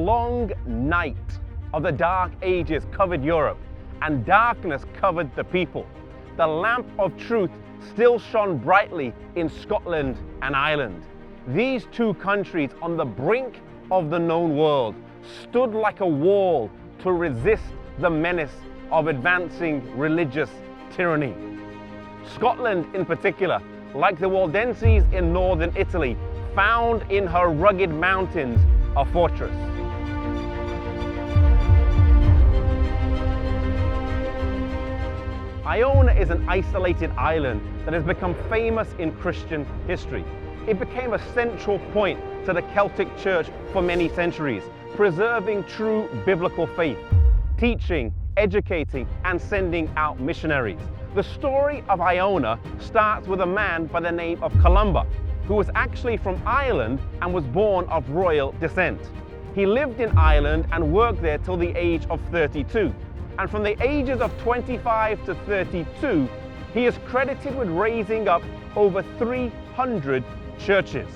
long night of the Dark Ages covered Europe, and darkness covered the people, the lamp of truth still shone brightly in Scotland and Ireland. These two countries on the brink of the known world stood like a wall to resist the menace of advancing religious tyranny. Scotland in particular, like the Waldenses in northern Italy, found in her rugged mountains a fortress. Iona is an isolated island that has become famous in Christian history. It became a central point to the Celtic Church for many centuries, preserving true biblical faith, teaching, educating, and sending out missionaries. The story of Iona starts with a man by the name of Columba, who was actually from Ireland and was born of royal descent. He lived in Ireland and worked there till the age of 32. And from the ages of 25 to 32, he is credited with raising up over 300 churches.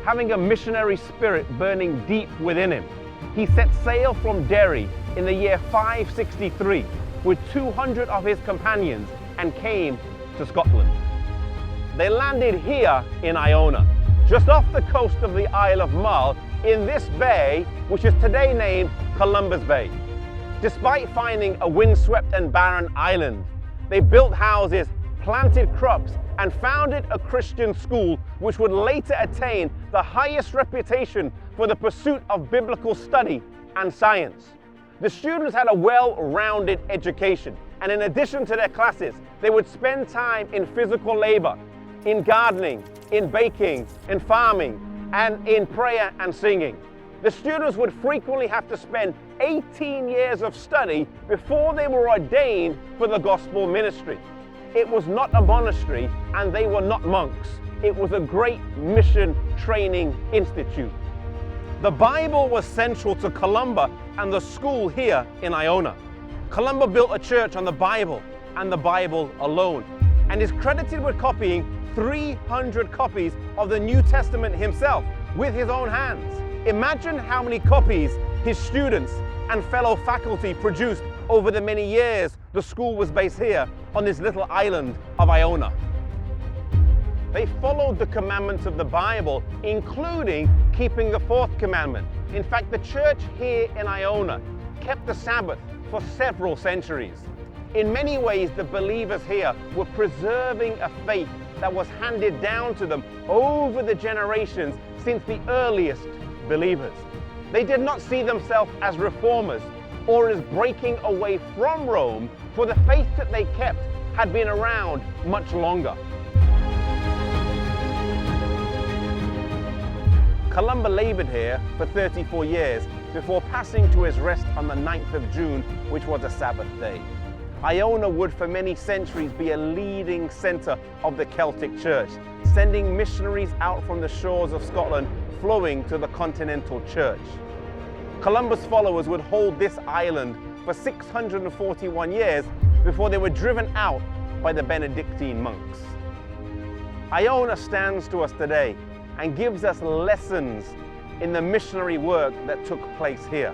Having a missionary spirit burning deep within him, he set sail from Derry in the year 563 with 200 of his companions and came to Scotland. They landed here in Iona, just off the coast of the Isle of Mull, in this bay, which is today named Columba's Bay. Despite finding a windswept and barren island, they built houses, planted crops, and founded a Christian school which would later attain the highest reputation for the pursuit of biblical study and science. The students had a well-rounded education, and in addition to their classes, they would spend time in physical labor, in gardening, in baking, in farming, and in prayer and singing. The students would frequently have to spend 18 years of study before they were ordained for the gospel ministry. It was not a monastery and they were not monks. It was a great mission training institute. The Bible was central to Columba and the school here in Iona. Columba built a church on the Bible and the Bible alone, and is credited with copying 300 copies of the New Testament himself with his own hands. Imagine how many copies his students and fellow faculty produced over the many years the school was based here on this little island of Iona. They followed the commandments of the Bible, including keeping the fourth commandment. In fact, the church here in Iona kept the Sabbath for several centuries. In many ways, the believers here were preserving a faith that was handed down to them over the generations since the earliest believers. They did not see themselves as reformers or as breaking away from Rome, for the faith that they kept had been around much longer. Columba labored here for 34 years before passing to his rest on the 9th of June, which was a Sabbath day. Iona would for many centuries be a leading center of the Celtic Church, sending missionaries out from the shores of Scotland flowing to the continental church. Columba's followers would hold this island for 641 years before they were driven out by the Benedictine monks. Iona stands to us today and gives us lessons in the missionary work that took place here.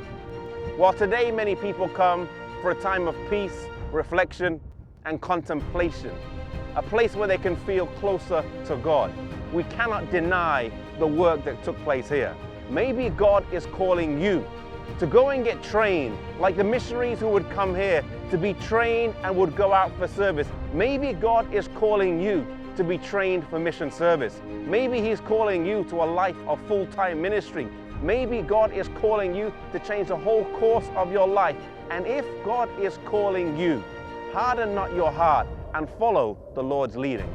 While today many people come for a time of peace, reflection, and contemplation, a place where they can feel closer to God, we cannot deny the work that took place here. Maybe God is calling you to go and get trained, like the missionaries who would come here to be trained and would go out for service. Maybe God is calling you to be trained for mission service. Maybe He's calling you to a life of full-time ministry. Maybe God is calling you to change the whole course of your life. And if God is calling you, harden not your heart and follow the Lord's leading.